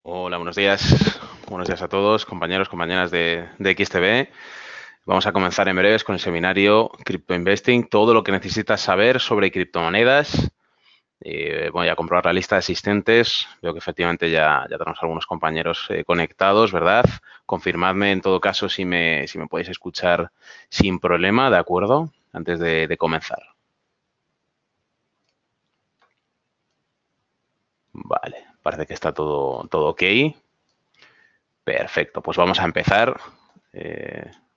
Hola, buenos días. Buenos días a todos, compañeros, compañeras de XTB. Vamos a comenzar en breves con el seminario Crypto Investing, todo lo que necesitas saber sobre criptomonedas. Voy a comprobar la lista de asistentes. Veo que efectivamente ya tenemos algunos compañeros conectados, ¿verdad? Confirmadme en todo caso si me podéis escuchar sin problema, ¿de acuerdo? Antes de comenzar. Vale, parece que está todo ok. Perfecto, pues vamos a empezar.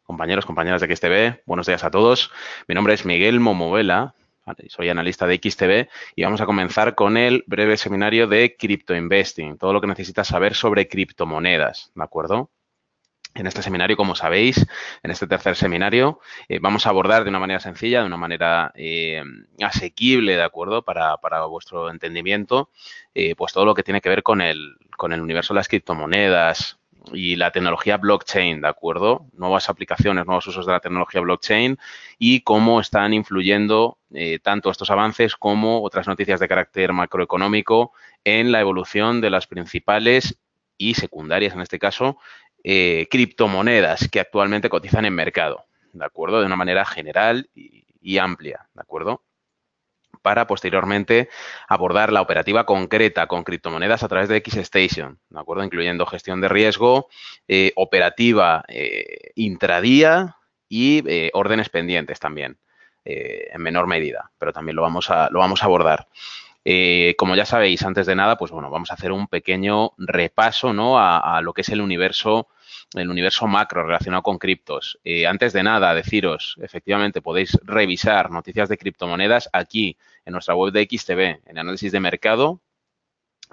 Compañeros, compañeras de XTB, buenos días a todos. Mi nombre es Miguel Momovela, soy analista de XTB y vamos a comenzar con el breve seminario de Crypto Investing, todo lo que necesitas saber sobre criptomonedas, ¿de acuerdo? En este seminario, como sabéis, en este tercer seminario, vamos a abordar de una manera sencilla, de una manera asequible, ¿de acuerdo? Para vuestro entendimiento, pues todo lo que tiene que ver con el universo de las criptomonedas y la tecnología blockchain, ¿de acuerdo? Nuevas aplicaciones, nuevos usos de la tecnología blockchain y cómo están influyendo tanto estos avances como otras noticias de carácter macroeconómico en la evolución de las principales y secundarias, en este caso, criptomonedas que actualmente cotizan en mercado, ¿de acuerdo? De una manera general y amplia, ¿de acuerdo? Para posteriormente abordar la operativa concreta con criptomonedas a través de XStation, ¿de acuerdo? Incluyendo gestión de riesgo, operativa intradía y órdenes pendientes también, en menor medida, pero también lo vamos a abordar. Como ya sabéis, antes de nada, pues bueno, vamos a hacer un pequeño repaso, ¿no? A lo que es el universo macro relacionado con criptos. Antes de nada, deciros, efectivamente, podéis revisar noticias de criptomonedas aquí en nuestra web de XTB, en análisis de mercado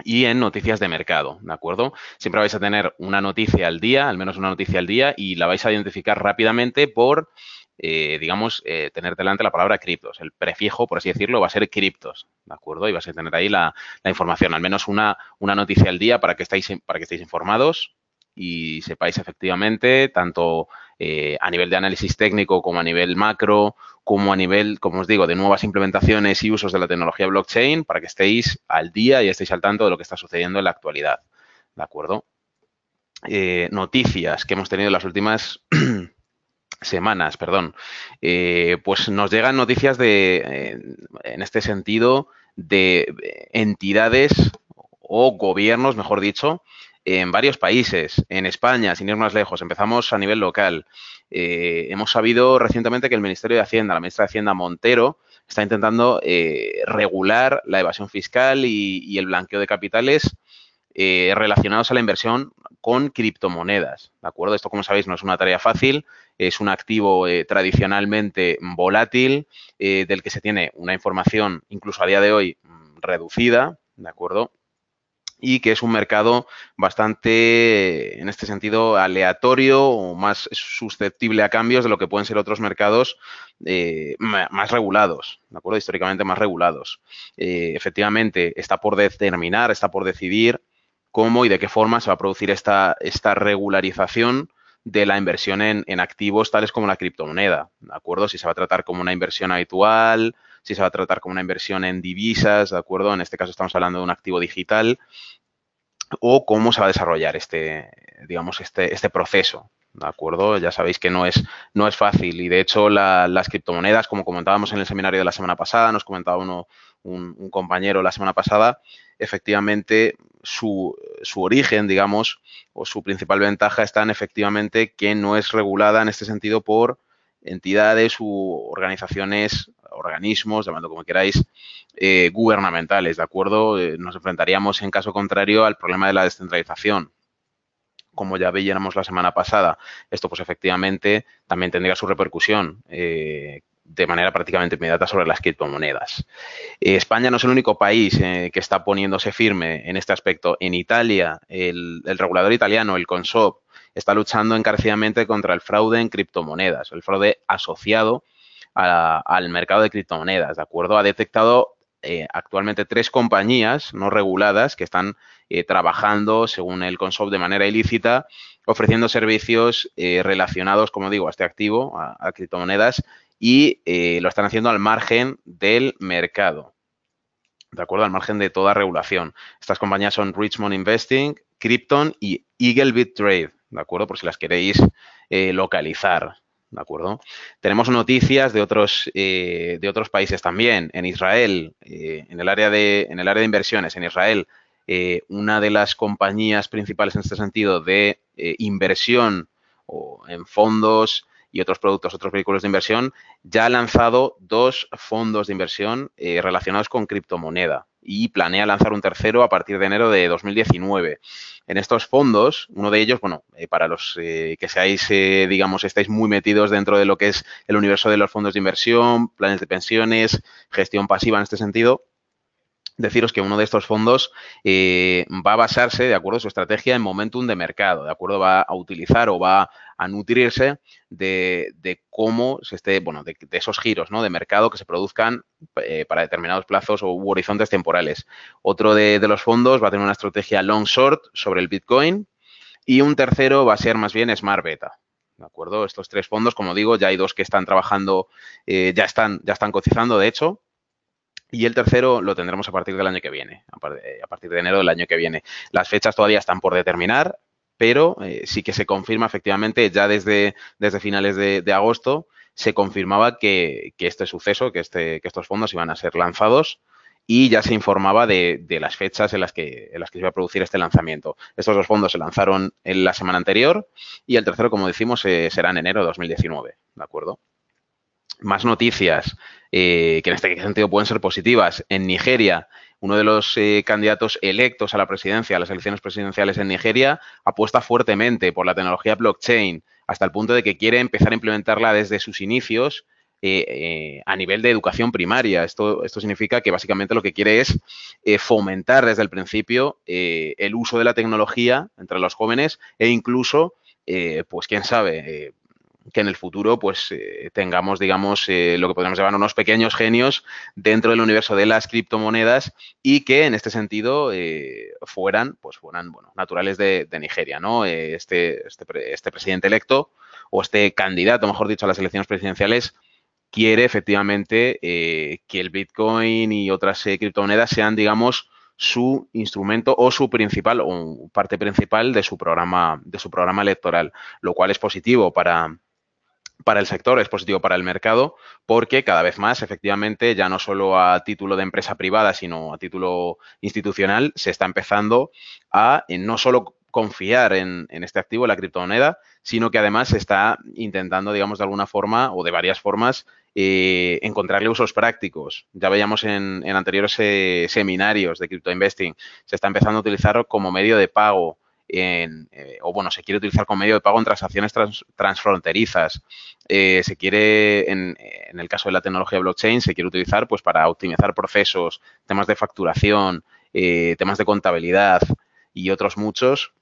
y en noticias de mercado, ¿de acuerdo? Siempre vais a tener una noticia al día, al menos una noticia al día, y la vais a identificar rápidamente por, digamos, tener delante la palabra criptos. El prefijo, por así decirlo, va a ser criptos, ¿de acuerdo? Y vais a tener ahí la información, al menos una noticia al día para que estéis informados y sepáis efectivamente, tanto a nivel de análisis técnico como a nivel macro, como a nivel, como os digo, de nuevas implementaciones y usos de la tecnología blockchain para que estéis al día y estéis al tanto de lo que está sucediendo en la actualidad. ¿De acuerdo? Noticias que hemos tenido en las últimas semanas, perdón. Pues nos llegan noticias en este sentido, de entidades o gobiernos, mejor dicho, en varios países. En España, sin ir más lejos, empezamos a nivel local. Hemos sabido recientemente que el Ministerio de Hacienda, la ministra de Hacienda Montero, está intentando regular la evasión fiscal y el blanqueo de capitales relacionados a la inversión con criptomonedas, ¿de acuerdo? Esto, como sabéis, no es una tarea fácil, es un activo tradicionalmente volátil, del que se tiene una información, incluso a día de hoy, reducida, ¿de acuerdo? Y que es un mercado bastante, en este sentido, aleatorio o más susceptible a cambios de lo que pueden ser otros mercados más regulados, ¿de acuerdo? Históricamente más regulados. Efectivamente, está por determinar, está por decidir cómo y de qué forma se va a producir esta regularización de la inversión en activos tales como la criptomoneda, ¿de acuerdo? Si se va a tratar como una inversión habitual, si se va a tratar como una inversión en divisas, ¿de acuerdo? En este caso estamos hablando de un activo digital, o cómo se va a desarrollar digamos, este proceso, ¿de acuerdo? Ya sabéis que no es fácil y, de hecho, las criptomonedas, como comentábamos en el seminario de la semana pasada, nos comentaba un compañero la semana pasada, efectivamente, su origen, digamos, o su principal ventaja está en, efectivamente, que no es regulada en este sentido por entidades u organizaciones, organismos, llamadlo como queráis, gubernamentales, ¿de acuerdo? Nos enfrentaríamos, en caso contrario, al problema de la descentralización. Como ya veíamos la semana pasada, esto pues efectivamente también tendría su repercusión de manera prácticamente inmediata sobre las criptomonedas. España no es el único país que está poniéndose firme en este aspecto. En Italia, el regulador italiano, el CONSOB, está luchando encarecidamente contra el fraude en criptomonedas, el fraude asociado al mercado de criptomonedas, ¿de acuerdo? Ha detectado actualmente 3 compañías no reguladas que están trabajando, según el CONSOB, de manera ilícita, ofreciendo servicios relacionados, como digo, a este activo, a criptomonedas, y lo están haciendo al margen del mercado, ¿de acuerdo? Al margen de toda regulación. Estas compañías son Richmond Investing, Krypton y EagleBit Trade, ¿de acuerdo? Por si las queréis localizar, ¿de acuerdo? Tenemos noticias de otros países también. En Israel, en el área de inversiones, en Israel, una de las compañías principales en este sentido de inversión o en fondos y otros productos, otros vehículos de inversión, ya ha lanzado 2 fondos de inversión relacionados con criptomoneda y planea lanzar un tercero a partir de enero de 2019. En estos fondos, uno de ellos, bueno, para los que seáis, digamos, estáis muy metidos dentro de lo que es el universo de los fondos de inversión, planes de pensiones, gestión pasiva en este sentido, deciros que uno de estos fondos va a basarse, de acuerdo a su estrategia, en momentum de mercado, de acuerdo, va a utilizar o va a nutrirse de cómo se esté, bueno, de esos giros, ¿no?, de mercado que se produzcan para determinados plazos o horizontes temporales. Otro de los fondos va a tener una estrategia long short sobre el Bitcoin y un tercero va a ser más bien smart beta. ¿De acuerdo? Estos 3 fondos, como digo, ya hay 2 que están trabajando, ya están cotizando, de hecho, y el tercero lo tendremos a partir del año que viene, a partir de enero del año que viene. Las fechas todavía están por determinar, pero sí que se confirma efectivamente ya desde finales de agosto se confirmaba que este suceso, que estos fondos iban a ser lanzados y ya se informaba de las fechas en las que se iba a producir este lanzamiento. Estos 2 fondos se lanzaron en la semana anterior y el tercero, como decimos, será en enero de 2019, ¿de acuerdo? Más noticias que en este sentido pueden ser positivas. En Nigeria, uno de los candidatos electos a la presidencia, a las elecciones presidenciales en Nigeria, apuesta fuertemente por la tecnología blockchain hasta el punto de que quiere empezar a implementarla desde sus inicios a nivel de educación primaria. Esto significa que básicamente lo que quiere es fomentar desde el principio el uso de la tecnología entre los jóvenes e incluso, pues quién sabe, que en el futuro pues tengamos, digamos, lo que podemos llamar unos pequeños genios dentro del universo de las criptomonedas y que en este sentido fueran, bueno, naturales de Nigeria, ¿no? Este presidente electo o este candidato, mejor dicho, a las elecciones presidenciales quiere efectivamente que el Bitcoin y otras criptomonedas sean, digamos, su instrumento o su principal o parte principal de su programa electoral, lo cual es positivo para el sector, es positivo para el mercado, porque cada vez más, efectivamente, ya no solo a título de empresa privada, sino a título institucional, se está empezando a no solo confiar en este activo, la criptomoneda, sino que además se está intentando, digamos, de alguna forma o de varias formas, encontrarle usos prácticos. Ya veíamos en anteriores seminarios de Crypto Investing, se está empezando a utilizar como medio de pago se quiere utilizar como medio de pago en transacciones transfronterizas. Se quiere, en el caso de la tecnología blockchain, se quiere utilizar pues para optimizar procesos, temas de facturación, temas de contabilidad y otros muchos.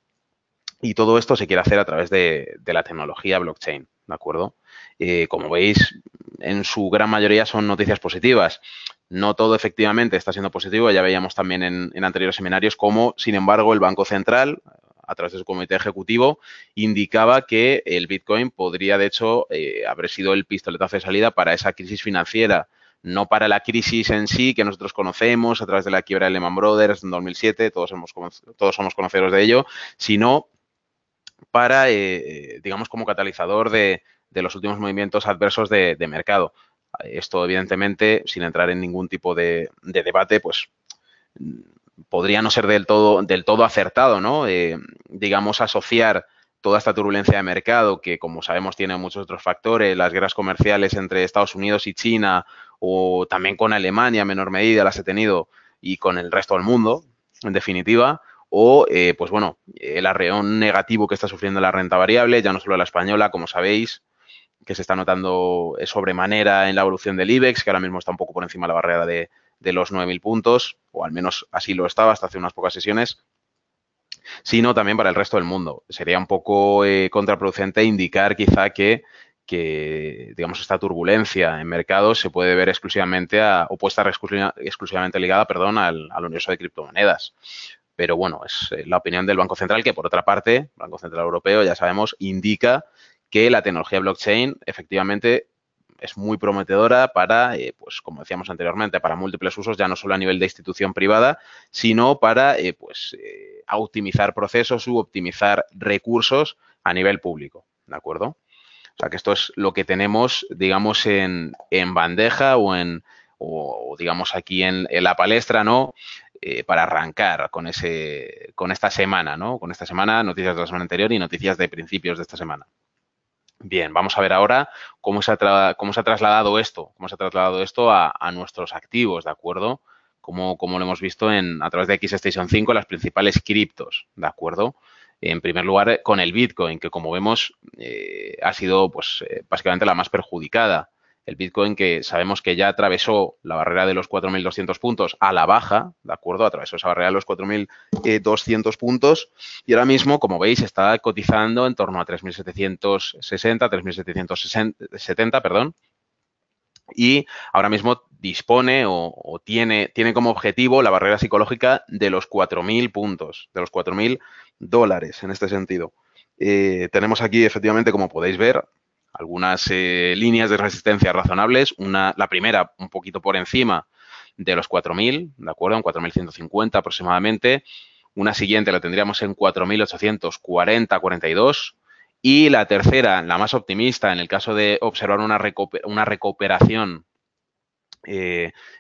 Y todo esto se quiere hacer a través de la tecnología blockchain, ¿de acuerdo? Como veis, en su gran mayoría son noticias positivas. No todo efectivamente está siendo positivo, ya veíamos también en anteriores seminarios cómo, sin embargo, el Banco Central, a través de su comité ejecutivo, indicaba que el Bitcoin podría, de hecho, haber sido el pistoletazo de salida para esa crisis financiera, no para la crisis en sí que nosotros conocemos a través de la quiebra de Lehman Brothers en 2007, todos somos conocedores de ello, sino para, digamos, como catalizador de los últimos movimientos adversos de mercado. Esto, evidentemente, sin entrar en ningún tipo de debate, pues podría no ser del todo acertado, ¿no? Digamos, asociar toda esta turbulencia de mercado, que como sabemos tiene muchos otros factores, las guerras comerciales entre Estados Unidos y China, o también con Alemania en menor medida las he tenido, y con el resto del mundo, en definitiva, o, pues bueno, el arreón negativo que está sufriendo la renta variable, ya no solo la española, como sabéis, que se está notando sobremanera en la evolución del IBEX, que ahora mismo está un poco por encima de la barrera de los 9.000 puntos, o al menos así lo estaba hasta hace unas pocas sesiones, sino también para el resto del mundo. Sería un poco contraproducente indicar quizá que, digamos, esta turbulencia en mercados se puede ver exclusivamente o puede estar exclusivamente ligada, perdón, al universo de criptomonedas. Pero bueno, es la opinión del Banco Central, que por otra parte, el Banco Central Europeo, ya sabemos, indica que la tecnología blockchain efectivamente es muy prometedora para, pues como decíamos anteriormente, para múltiples usos, ya no solo a nivel de institución privada, sino para a optimizar procesos u optimizar recursos a nivel público, ¿de acuerdo? O sea, que esto es lo que tenemos, digamos, en bandeja o digamos, aquí en la palestra, ¿no? Para arrancar con esta semana, ¿no? Con esta semana, noticias de la semana anterior y noticias de principios de esta semana. Bien, vamos a ver ahora cómo se ha trasladado esto, a nuestros activos, ¿de acuerdo? Como lo hemos visto a través de XStation 5, las principales criptos, ¿de acuerdo? En primer lugar, con el Bitcoin, que como vemos ha sido pues básicamente la más perjudicada. El Bitcoin que sabemos que ya atravesó la barrera de los 4.200 puntos a la baja, ¿de acuerdo? Atravesó esa barrera de los 4.200 puntos y ahora mismo, como veis, está cotizando en torno a 3.760, 3.770, perdón. Y ahora mismo dispone o tiene como objetivo la barrera psicológica de los 4.000 puntos, de los 4.000 dólares en este sentido. Tenemos aquí, efectivamente, como podéis ver, algunas líneas de resistencia razonables. La primera, un poquito por encima de los 4.000, ¿de acuerdo? En 4.150 aproximadamente. Una siguiente la tendríamos en 4.840, 42. Y la tercera, la más optimista, en el caso de observar una recuperación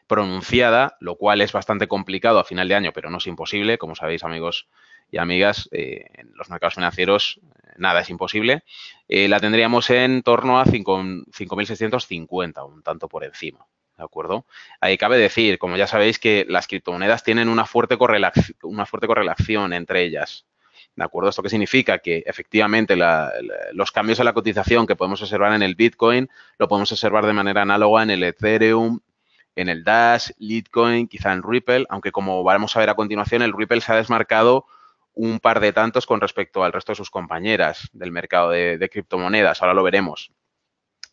pronunciada, lo cual es bastante complicado a final de año, pero no es imposible. Como sabéis, amigos y amigas, en los mercados financieros nada es imposible. La tendríamos en torno a 5.650, un tanto por encima. ¿De acuerdo? Ahí cabe decir, como ya sabéis, que las criptomonedas tienen una fuerte correlación entre ellas. ¿De acuerdo? ¿Esto qué significa? Que efectivamente los cambios en la cotización que podemos observar en el Bitcoin lo podemos observar de manera análoga en el Ethereum, en el Dash, Litecoin, quizá en Ripple, aunque como vamos a ver a continuación, el Ripple se ha desmarcado un par de tantos con respecto al resto de sus compañeras del mercado de criptomonedas. Ahora lo veremos.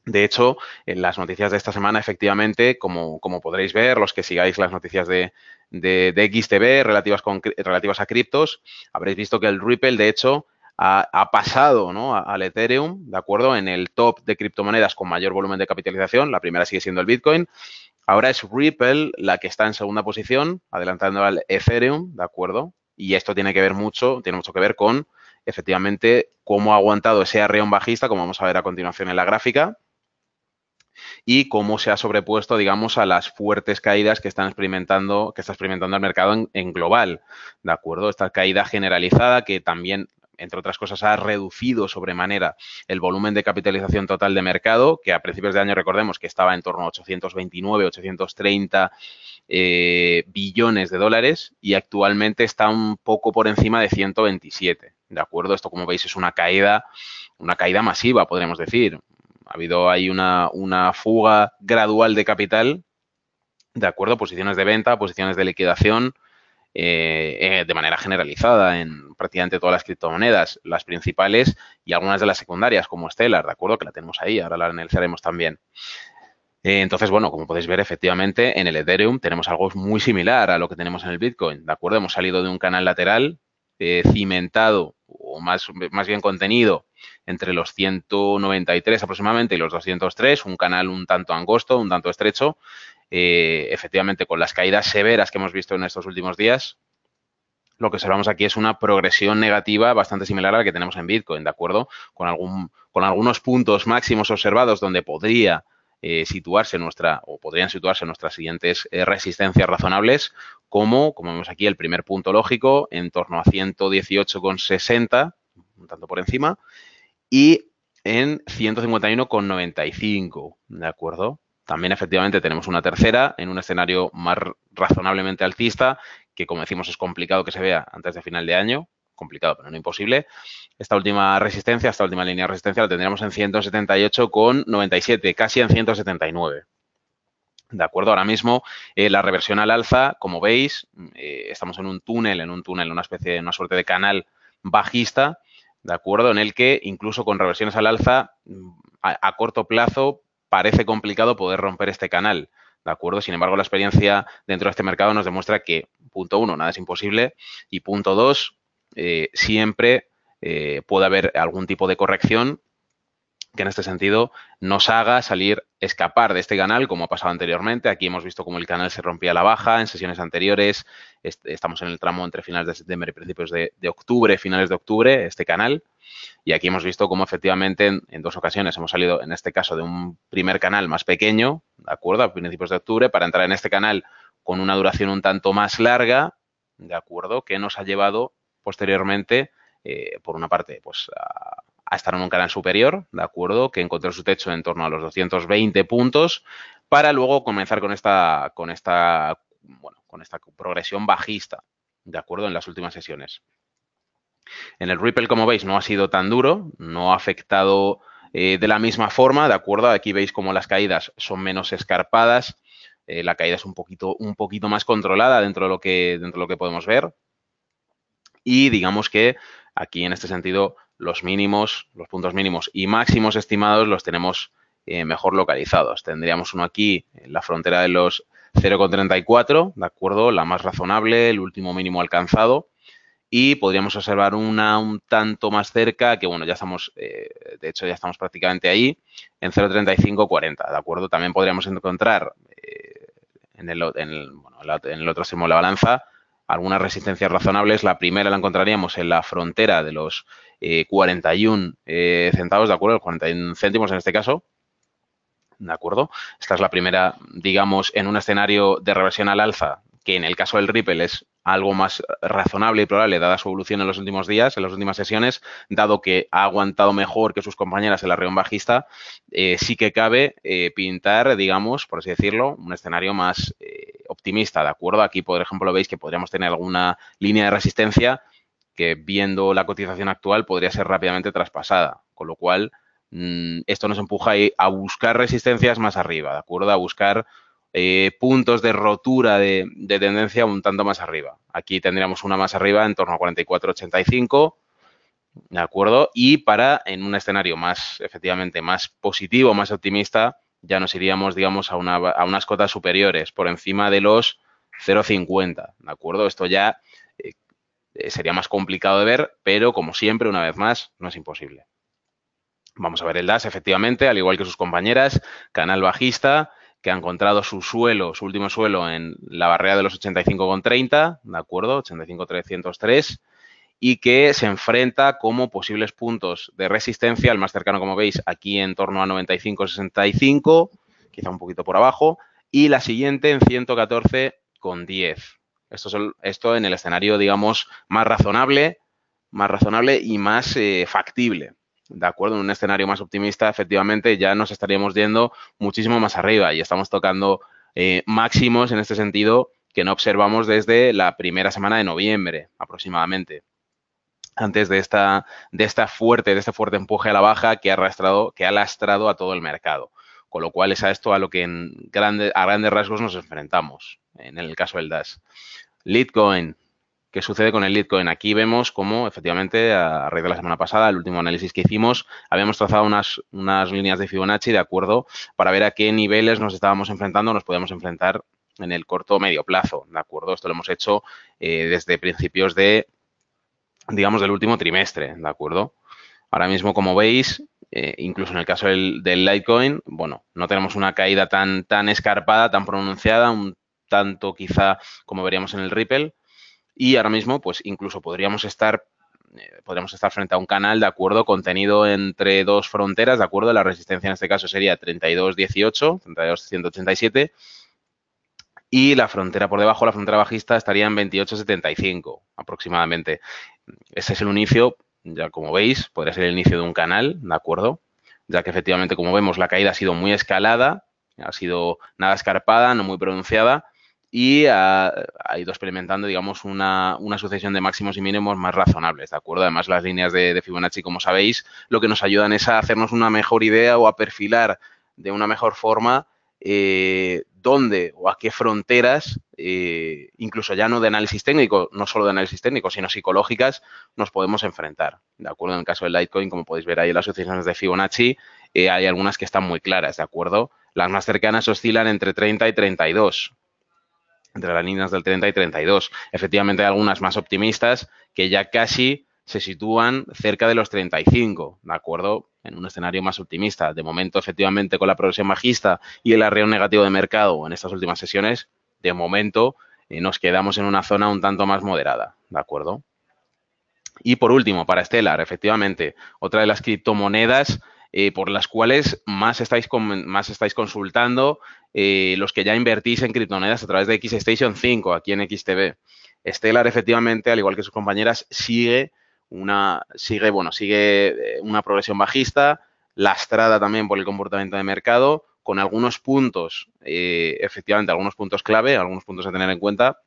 De hecho, en las noticias de esta semana, efectivamente, como podréis ver, los que sigáis las noticias de XTB relativas a criptos, habréis visto que el Ripple, de hecho, ha pasado, ¿no?, al Ethereum, ¿de acuerdo?, en el top de criptomonedas con mayor volumen de capitalización. La primera sigue siendo el Bitcoin. Ahora es Ripple la que está en segunda posición, adelantando al Ethereum, ¿de acuerdo? Y esto tiene mucho que ver con, efectivamente, cómo ha aguantado ese arreón bajista, como vamos a ver a continuación en la gráfica, y cómo se ha sobrepuesto, digamos, a las fuertes caídas que está experimentando el mercado en global, ¿de acuerdo? Esta caída generalizada que también, entre otras cosas, ha reducido sobremanera el volumen de capitalización total de mercado, que a principios de año recordemos que estaba en torno a 829, 830 billones de dólares y actualmente está un poco por encima de 127, ¿de acuerdo? Esto, como veis, es una caída masiva, podríamos decir. Ha habido ahí una fuga gradual de capital, de acuerdo, posiciones de venta, posiciones de liquidación, de manera generalizada en prácticamente todas las criptomonedas, las principales y algunas de las secundarias, como Stellar, ¿de acuerdo? Que la tenemos ahí, ahora la analizaremos también. Entonces, bueno, como podéis ver, efectivamente, en el Ethereum tenemos algo muy similar a lo que tenemos en el Bitcoin, ¿de acuerdo? Hemos salido de un canal lateral cimentado o más bien contenido entre los 193 aproximadamente y los 203, un canal un tanto angosto, un tanto estrecho. Efectivamente, con las caídas severas que hemos visto en estos últimos días, lo que observamos aquí es una progresión negativa bastante similar a la que tenemos en Bitcoin, ¿de acuerdo? Con algunos puntos máximos observados donde podrían situarse nuestras siguientes resistencias razonables, como vemos aquí el primer punto lógico en torno a 118,60, un tanto por encima, y en 151,95, ¿de acuerdo? También efectivamente tenemos una tercera en un escenario más razonablemente alcista, que como decimos es complicado que se vea antes de final de año, complicado pero no imposible. Esta última línea de resistencia la tendríamos en 178,97, casi en 179. De acuerdo, ahora mismo la reversión al alza, como veis, estamos en un túnel, una suerte de canal bajista, de acuerdo, en el que incluso con reversiones al alza, a corto plazo parece complicado poder romper este canal, de acuerdo. Sin embargo, la experiencia dentro de este mercado nos demuestra que, punto uno, nada es imposible y punto dos, siempre puede haber algún tipo de corrección que en este sentido nos haga escapar de este canal, como ha pasado anteriormente. Aquí hemos visto cómo el canal se rompía a la baja en sesiones anteriores. Estamos en el tramo entre finales de septiembre y principios de octubre, finales de octubre, este canal. Y aquí hemos visto cómo efectivamente en dos ocasiones hemos salido, en este caso, de un primer canal más pequeño, ¿de acuerdo? A principios de octubre, para entrar en este canal con una duración un tanto más larga, ¿de acuerdo? Que nos ha llevado posteriormente, por una parte, pues a estar en un canal superior, ¿de acuerdo? Que encontró su techo en torno a los 220 puntos para luego comenzar con esta progresión bajista, ¿de acuerdo? En las últimas sesiones. En el Ripple, como veis, no ha sido tan duro, no ha afectado de la misma forma, ¿de acuerdo? Aquí veis cómo las caídas son menos escarpadas, la caída es un poquito más controlada dentro de lo que podemos ver. Y digamos que aquí en este sentido los puntos mínimos y máximos estimados los tenemos mejor localizados. Tendríamos uno aquí en la frontera de los 0,34, ¿de acuerdo? La más razonable, el último mínimo alcanzado. Y podríamos observar una un tanto más cerca, que bueno, ya estamos, de hecho ya estamos prácticamente ahí, en 0,3540, ¿de acuerdo? También podríamos encontrar en el otro extremo de la balanza algunas resistencias razonables. La primera la encontraríamos en la frontera de los 41 centavos, ¿de acuerdo? 41 céntimos en este caso, ¿de acuerdo? Esta es la primera, digamos, en un escenario de reversión al alza, que en el caso del Ripple es algo más razonable y probable, dada su evolución en los últimos días, en las últimas sesiones, dado que ha aguantado mejor que sus compañeras en la región bajista, sí que cabe pintar, digamos, por así decirlo, un escenario más optimista, ¿de acuerdo? Aquí, por ejemplo, veis que podríamos tener alguna línea de resistencia que, viendo la cotización actual, podría ser rápidamente traspasada, con lo cual esto nos empuja a buscar resistencias más arriba, ¿de acuerdo? A buscar puntos de rotura de tendencia un tanto más arriba. Aquí tendríamos una más arriba en torno a 44,85, ¿de acuerdo? Y en un escenario más, efectivamente, más positivo, más optimista, ya nos iríamos, digamos, a unas cotas superiores, por encima de los 0,50, ¿de acuerdo? Esto ya sería más complicado de ver, pero como siempre, una vez más, no es imposible. Vamos a ver el DAS, efectivamente, al igual que sus compañeras, canal bajista, que ha encontrado su último suelo en la barrera de los 85,30, ¿de acuerdo? 85,303, y que se enfrenta como posibles puntos de resistencia, el más cercano, como veis, aquí en torno a 95,65, quizá un poquito por abajo, y la siguiente en 114,10. Esto en el escenario, digamos, más razonable y más factible. De acuerdo, en un escenario más optimista, efectivamente, ya nos estaríamos yendo muchísimo más arriba y estamos tocando máximos en este sentido que no observamos desde la primera semana de noviembre aproximadamente, antes de este fuerte empuje a la baja que ha lastrado a todo el mercado. Con lo cual es a esto a lo que a grandes rasgos nos enfrentamos en el caso del DAS. Litecoin. ¿Qué sucede con el Litecoin? Aquí vemos cómo, efectivamente, a raíz de la semana pasada, el último análisis que hicimos, habíamos trazado unas líneas de Fibonacci, de acuerdo, para ver a qué niveles nos estábamos enfrentando, nos podíamos enfrentar en el corto o medio plazo, ¿de acuerdo? Esto lo hemos hecho desde principios digamos, del último trimestre, ¿de acuerdo? Ahora mismo, como veis, incluso en el caso del Litecoin, bueno, no tenemos una caída tan escarpada, tan pronunciada, un tanto quizá como veríamos en el Ripple. Y ahora mismo, pues incluso podríamos estar frente a un canal, de acuerdo, contenido entre dos fronteras, de acuerdo. La resistencia en este caso sería 32,18, 32,187. Y la frontera por debajo, la frontera bajista, estaría en 28,75 aproximadamente. Ese es el inicio, ya como veis, podría ser el inicio de un canal, ¿de acuerdo? Ya que efectivamente, como vemos, la caída ha sido muy escalada, ha sido nada escarpada, no muy pronunciada, y ha ido experimentando, digamos, una sucesión de máximos y mínimos más razonables, ¿de acuerdo? Además, las líneas de Fibonacci, como sabéis, lo que nos ayudan es a hacernos una mejor idea o a perfilar de una mejor forma dónde o a qué fronteras, incluso ya no de análisis técnico, no solo de análisis técnico, sino psicológicas, nos podemos enfrentar. ¿De acuerdo? En el caso del Litecoin, como podéis ver ahí en las sucesiones de Fibonacci, hay algunas que están muy claras, ¿de acuerdo? Las más cercanas oscilan entre 30 y 32, entre las líneas del 30 y 32. Efectivamente, hay algunas más optimistas que ya casi se sitúan cerca de los 35, ¿de acuerdo? En un escenario más optimista. De momento, efectivamente, con la progresión bajista y el arreo negativo de mercado en estas últimas sesiones, de momento nos quedamos en una zona un tanto más moderada, ¿de acuerdo? Y por último, para Stellar, efectivamente, otra de las criptomonedas por las cuales más estáis consultando los que ya invertís en criptomonedas a través de XStation 5 aquí en XTB. Stellar, efectivamente, al igual que sus compañeras, sigue una progresión bajista, lastrada también por el comportamiento de mercado, con algunos puntos, efectivamente, algunos puntos clave, algunos puntos a tener en cuenta,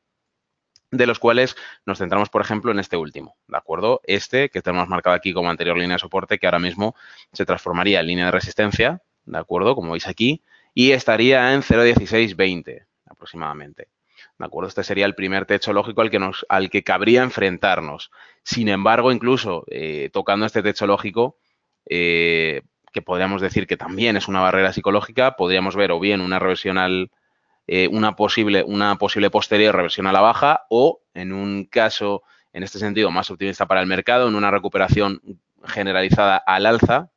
de los cuales nos centramos, por ejemplo, en este último, ¿de acuerdo? Este que tenemos marcado aquí como anterior línea de soporte, que ahora mismo se transformaría en línea de resistencia, ¿de acuerdo? Como veis aquí, y estaría en 0,1620 aproximadamente. ¿De acuerdo? Este sería el primer techo lógico al que cabría enfrentarnos. Sin embargo, incluso tocando este techo lógico, que podríamos decir que también es una barrera psicológica, podríamos ver o bien una reversión una posible posterior reversión a la baja o, en un caso, en este sentido, más optimista para el mercado, en una recuperación generalizada al alza,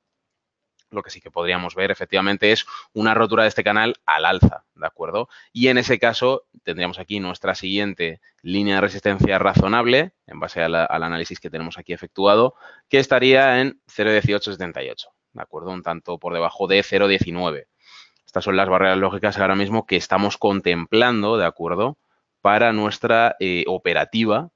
lo que sí que podríamos ver efectivamente es una rotura de este canal al alza, ¿de acuerdo? Y en ese caso tendríamos aquí nuestra siguiente línea de resistencia razonable, en base al análisis que tenemos aquí efectuado, que estaría en 0,1878, ¿de acuerdo? Un tanto por debajo de 0,19. Estas son las barreras lógicas ahora mismo que estamos contemplando, ¿de acuerdo? Para nuestra operativa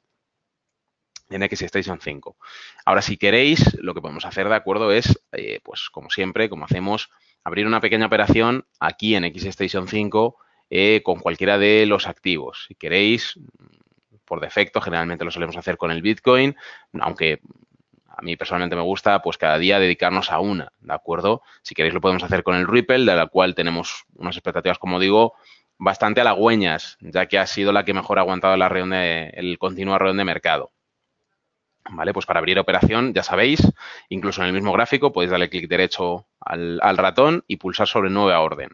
en XStation 5. Ahora, si queréis, lo que podemos hacer, ¿de acuerdo? Es, pues como siempre, como hacemos, abrir una pequeña operación aquí en XStation 5 con cualquiera de los activos. Si queréis, por defecto, generalmente lo solemos hacer con el Bitcoin, aunque a mí personalmente me gusta, pues cada día dedicarnos a una, ¿de acuerdo? Si queréis lo podemos hacer con el Ripple, de la cual tenemos unas expectativas, como digo, bastante halagüeñas, ya que ha sido la que mejor ha aguantado el continuo arreón de mercado. ¿Vale? Pues para abrir operación, ya sabéis, incluso en el mismo gráfico podéis darle clic derecho al ratón y pulsar sobre nueva orden.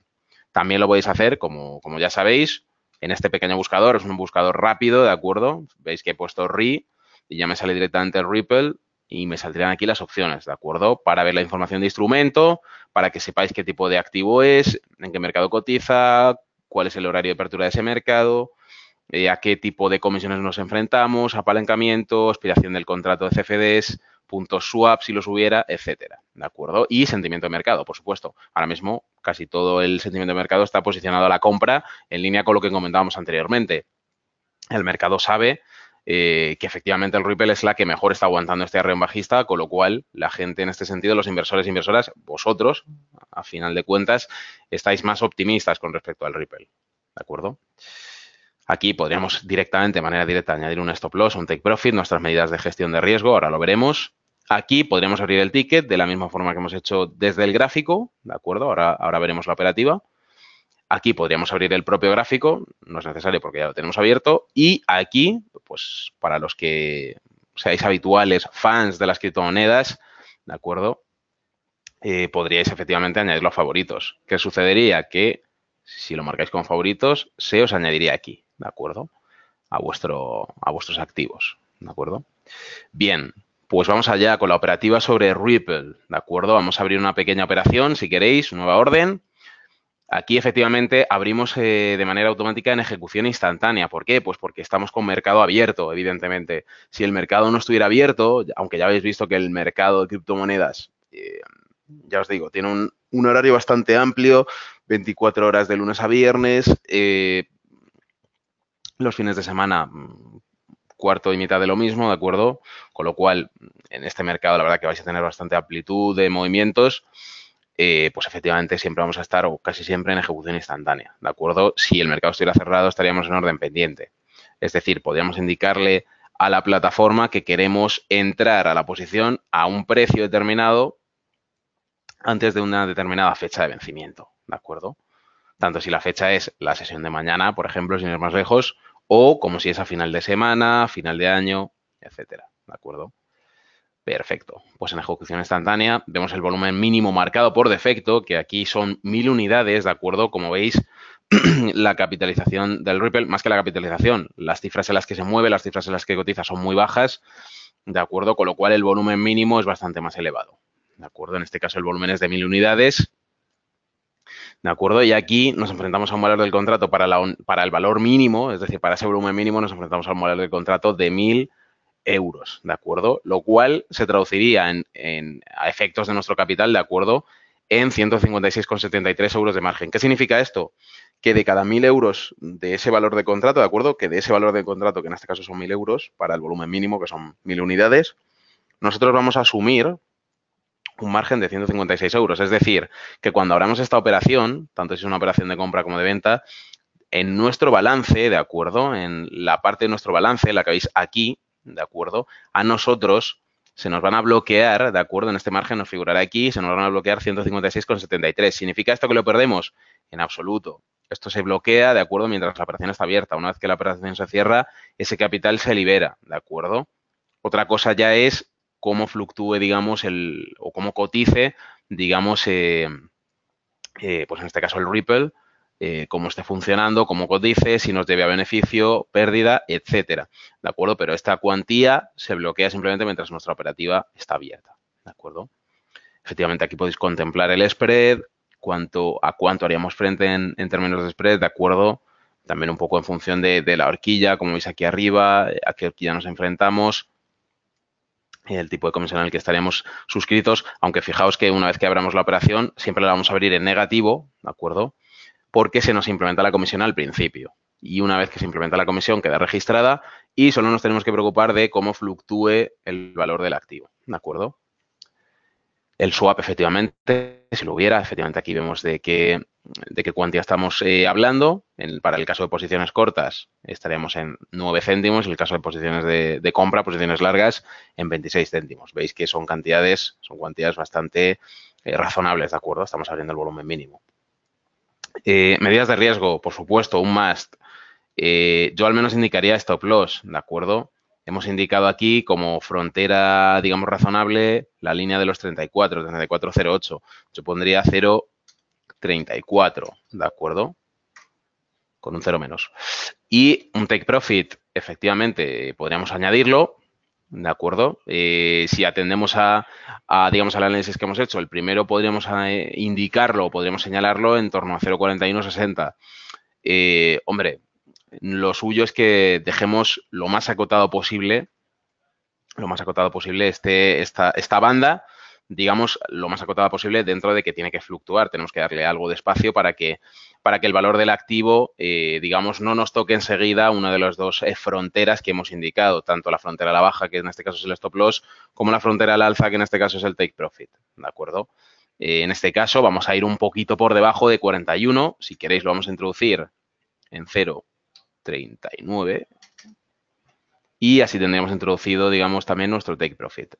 También lo podéis hacer, como ya sabéis, en este pequeño buscador, es un buscador rápido, ¿de acuerdo? Veis que he puesto RI y ya me sale directamente el Ripple y me saldrían aquí las opciones, ¿de acuerdo? Para ver la información de instrumento, para que sepáis qué tipo de activo es, en qué mercado cotiza, cuál es el horario de apertura de ese mercado, a qué tipo de comisiones nos enfrentamos, apalancamiento, expiración del contrato de CFDs, puntos swap si los hubiera, etcétera, ¿de acuerdo? Y sentimiento de mercado, por supuesto. Ahora mismo casi todo el sentimiento de mercado está posicionado a la compra en línea con lo que comentábamos anteriormente. El mercado sabe que efectivamente el Ripple es la que mejor está aguantando este arreón bajista, con lo cual la gente en este sentido, los inversores e inversoras, vosotros, a final de cuentas, estáis más optimistas con respecto al Ripple, ¿de acuerdo? Aquí podríamos directamente, de manera directa, añadir un stop loss, un take profit, nuestras medidas de gestión de riesgo, ahora lo veremos. Aquí podríamos abrir el ticket de la misma forma que hemos hecho desde el gráfico, ¿de acuerdo? Ahora veremos la operativa. Aquí podríamos abrir el propio gráfico, no es necesario porque ya lo tenemos abierto. Y aquí, pues para los que seáis habituales fans de las criptomonedas, ¿de acuerdo? Podríais efectivamente añadirlo a favoritos. ¿Qué sucedería? Que si lo marcáis como favoritos, se os añadiría aquí, ¿de acuerdo? A vuestros activos, ¿de acuerdo? Bien, pues vamos allá con la operativa sobre Ripple, ¿de acuerdo? Vamos a abrir una pequeña operación, si queréis, nueva orden. Aquí efectivamente abrimos de manera automática en ejecución instantánea. ¿Por qué? Pues porque estamos con mercado abierto, evidentemente. Si el mercado no estuviera abierto, aunque ya habéis visto que el mercado de criptomonedas, ya os digo, tiene un horario bastante amplio, 24 horas de lunes a viernes, los fines de semana cuarto y mitad de lo mismo, ¿de acuerdo? Con lo cual, en este mercado la verdad que vais a tener bastante amplitud de movimientos. Pues efectivamente siempre vamos a estar, o casi siempre, en ejecución instantánea, ¿de acuerdo? Si el mercado estuviera cerrado, estaríamos en orden pendiente. Es decir, podríamos indicarle a la plataforma que queremos entrar a la posición a un precio determinado antes de una determinada fecha de vencimiento, ¿de acuerdo? Tanto si la fecha es la sesión de mañana, por ejemplo, sin ir más lejos, o como si es a final de semana, final de año, etcétera, ¿de acuerdo? Perfecto. Pues en ejecución instantánea vemos el volumen mínimo marcado por defecto, que aquí son 1000 unidades, ¿de acuerdo? Como veis, la capitalización del Ripple, más que la capitalización, las cifras en las que se mueve, las cifras en las que cotiza son muy bajas, ¿de acuerdo? Con lo cual el volumen mínimo es bastante más elevado, ¿de acuerdo? En este caso el volumen es de 1000 unidades, ¿de acuerdo? Y aquí nos enfrentamos a un valor del contrato para el valor mínimo, es decir, para ese volumen mínimo nos enfrentamos a un valor del contrato de 1000 euros, ¿de acuerdo? Lo cual se traduciría a efectos de nuestro capital, ¿de acuerdo? En 156,73 euros de margen. ¿Qué significa esto? Que de cada 1000 euros de ese valor de contrato, ¿de acuerdo? Que de ese valor de contrato, que en este caso son 1000 euros, para el volumen mínimo, que son 1000 unidades, nosotros vamos a asumir un margen de 156 euros. Es decir, que cuando abramos esta operación, tanto si es una operación de compra como de venta, en nuestro balance, ¿de acuerdo? En la parte de nuestro balance, la que veis aquí, ¿de acuerdo? A nosotros se nos van a bloquear, ¿de acuerdo? En este margen nos figurará aquí, se nos van a bloquear 156,73. ¿Significa esto que lo perdemos? En absoluto. Esto se bloquea, ¿de acuerdo? Mientras la operación está abierta. Una vez que la operación se cierra, ese capital se libera, ¿de acuerdo? Otra cosa ya es cómo fluctúe, digamos, o cómo cotice, digamos, pues en este caso el Ripple, cómo esté funcionando, cómo cotice, si nos debe a beneficio, pérdida, etcétera. ¿De acuerdo? Pero esta cuantía se bloquea simplemente mientras nuestra operativa está abierta. ¿De acuerdo? Efectivamente, aquí podéis contemplar el spread, a cuánto haríamos frente en términos de spread, ¿de acuerdo? También un poco en función de la horquilla, como veis aquí arriba, a qué horquilla nos enfrentamos, el tipo de comisión en el que estaríamos suscritos, aunque fijaos que una vez que abramos la operación, siempre la vamos a abrir en negativo, ¿de acuerdo? Porque se nos implementa la comisión al principio. Y una vez que se implementa la comisión, queda registrada y solo nos tenemos que preocupar de cómo fluctúe el valor del activo, ¿de acuerdo? El swap, efectivamente, si lo hubiera, efectivamente aquí vemos de qué cuantía estamos hablando. Para el caso de posiciones cortas estaríamos en 9 céntimos, en el caso de posiciones de compra, posiciones largas, en 26 céntimos. Veis que son cuantías bastante razonables, ¿de acuerdo? Estamos abriendo el volumen mínimo. Medidas de riesgo, por supuesto, un must. Yo al menos indicaría stop loss, ¿de acuerdo? Hemos indicado aquí como frontera, digamos, razonable la línea de los 34,08. Yo pondría 0,34, ¿de acuerdo? Con un 0 menos. Y un take profit, efectivamente, podríamos añadirlo, ¿de acuerdo? Si atendemos digamos, al análisis que hemos hecho, el primero podríamos indicarlo o podríamos señalarlo en torno a 0,4160. Hombre, lo suyo es que dejemos lo más acotado posible esta banda, digamos, lo más acotada posible dentro de que tiene que fluctuar. Tenemos que darle algo de espacio para que el valor del activo, digamos, no nos toque enseguida una de las dos fronteras que hemos indicado, tanto la frontera a la baja, que en este caso es el stop loss, como la frontera al alza, que en este caso es el take profit, ¿de acuerdo? En este caso vamos a ir un poquito por debajo de 41. Si queréis lo vamos a introducir en 0,39 y así tendríamos introducido, digamos, también nuestro take profit.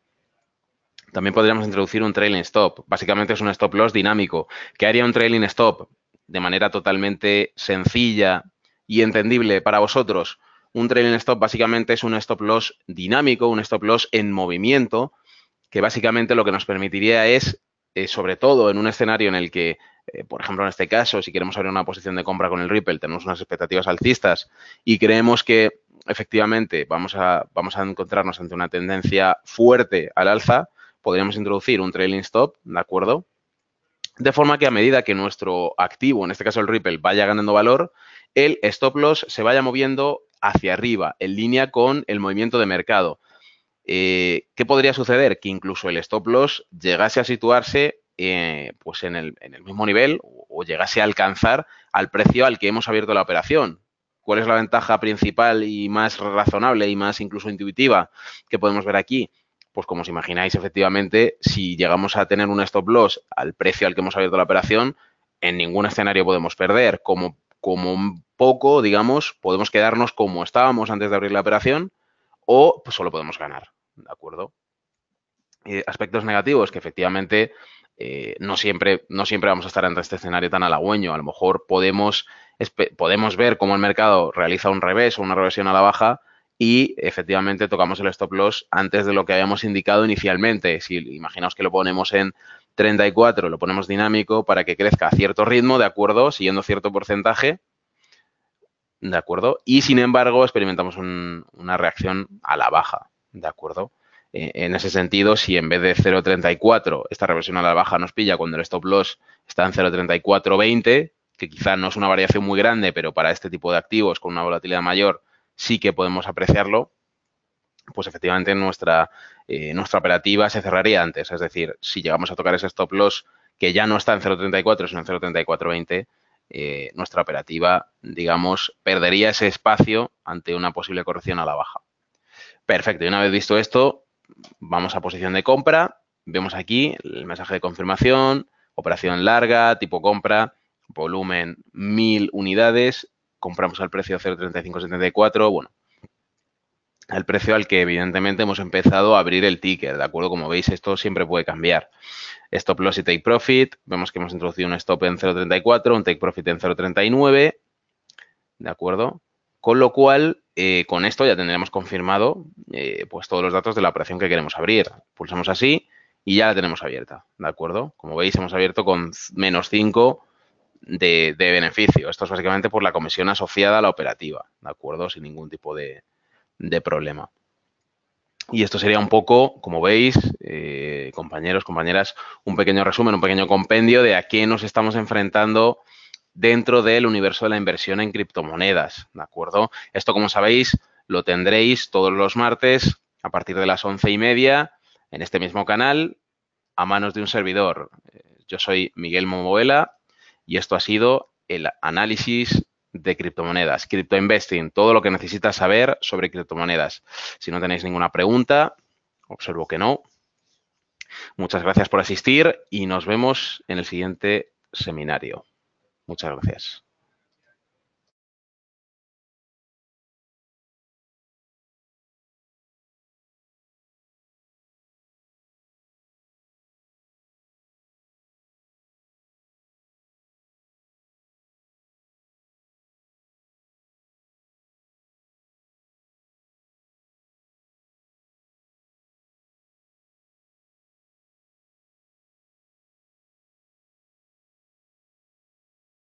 También podríamos introducir un trailing stop. Básicamente es un stop loss dinámico. ¿Qué haría un trailing stop? De manera totalmente sencilla y entendible para vosotros. Un trailing stop básicamente es un stop loss dinámico, un stop loss en movimiento, que básicamente lo que nos permitiría es, sobre todo en un escenario en el que, por ejemplo, en este caso, si queremos abrir una posición de compra con el Ripple, tenemos unas expectativas alcistas y creemos que efectivamente vamos a encontrarnos ante una tendencia fuerte al alza, podríamos introducir un trailing stop, ¿de acuerdo? De forma que a medida que nuestro activo, en este caso el Ripple, vaya ganando valor, el stop loss se vaya moviendo hacia arriba, en línea con el movimiento de mercado. ¿Qué podría suceder? Que incluso el stop loss llegase a situarse pues en el mismo nivel o llegase a alcanzar al precio al que hemos abierto la operación. ¿Cuál es la ventaja principal y más razonable y más incluso intuitiva que podemos ver aquí? Pues como os imagináis, efectivamente, si llegamos a tener un stop loss al precio al que hemos abierto la operación, en ningún escenario podemos perder. Como un poco, digamos, podemos quedarnos como estábamos antes de abrir la operación o pues solo podemos ganar, ¿de acuerdo? Aspectos negativos, que efectivamente no siempre vamos a estar ante este escenario tan halagüeño. A lo mejor podemos ver cómo el mercado realiza un revés o una reversión a la baja y efectivamente tocamos el stop loss antes de lo que habíamos indicado inicialmente. Si imaginaos que lo ponemos en 34, lo ponemos dinámico para que crezca a cierto ritmo, ¿de acuerdo? Siguiendo cierto porcentaje, ¿de acuerdo? Y sin embargo experimentamos una reacción a la baja, ¿de acuerdo? En ese sentido, si en vez de 0,34 esta reversión a la baja nos pilla cuando el stop loss está en 0,3420, que quizá no es una variación muy grande, pero para este tipo de activos con una volatilidad mayor sí que podemos apreciarlo, pues efectivamente nuestra operativa se cerraría antes. Es decir, si llegamos a tocar ese stop loss que ya no está en 0,34, sino en 0,3420, nuestra operativa, digamos, perdería ese espacio ante una posible corrección a la baja. Perfecto, y una vez visto esto, vamos a posición de compra, vemos aquí el mensaje de confirmación, operación larga, tipo compra, volumen 1000 unidades, compramos al precio 0,3574, bueno, al precio al que evidentemente hemos empezado a abrir el ticker, ¿de acuerdo? Como veis, esto siempre puede cambiar. Stop loss y take profit, vemos que hemos introducido un stop en 0,34, un take profit en 0,39, ¿de acuerdo? Con lo cual, con esto ya tendremos confirmado pues todos los datos de la operación que queremos abrir. Pulsamos así y ya la tenemos abierta, ¿de acuerdo? Como veis, hemos abierto con menos 5 de beneficio. Esto es básicamente por la comisión asociada a la operativa, ¿de acuerdo? Sin ningún tipo de problema. Y esto sería un poco, como veis, compañeros, compañeras, un pequeño resumen, un pequeño compendio de a qué nos estamos enfrentando dentro del universo de la inversión en criptomonedas, ¿de acuerdo? Esto, como sabéis, lo tendréis todos los martes a partir de las 11:30 en este mismo canal a manos de un servidor. Yo soy Miguel Momoela y esto ha sido el análisis de criptomonedas, criptoinvesting, todo lo que necesitas saber sobre criptomonedas. Si no tenéis ninguna pregunta, observo que no. Muchas gracias por asistir y nos vemos en el siguiente seminario. Muchas gracias.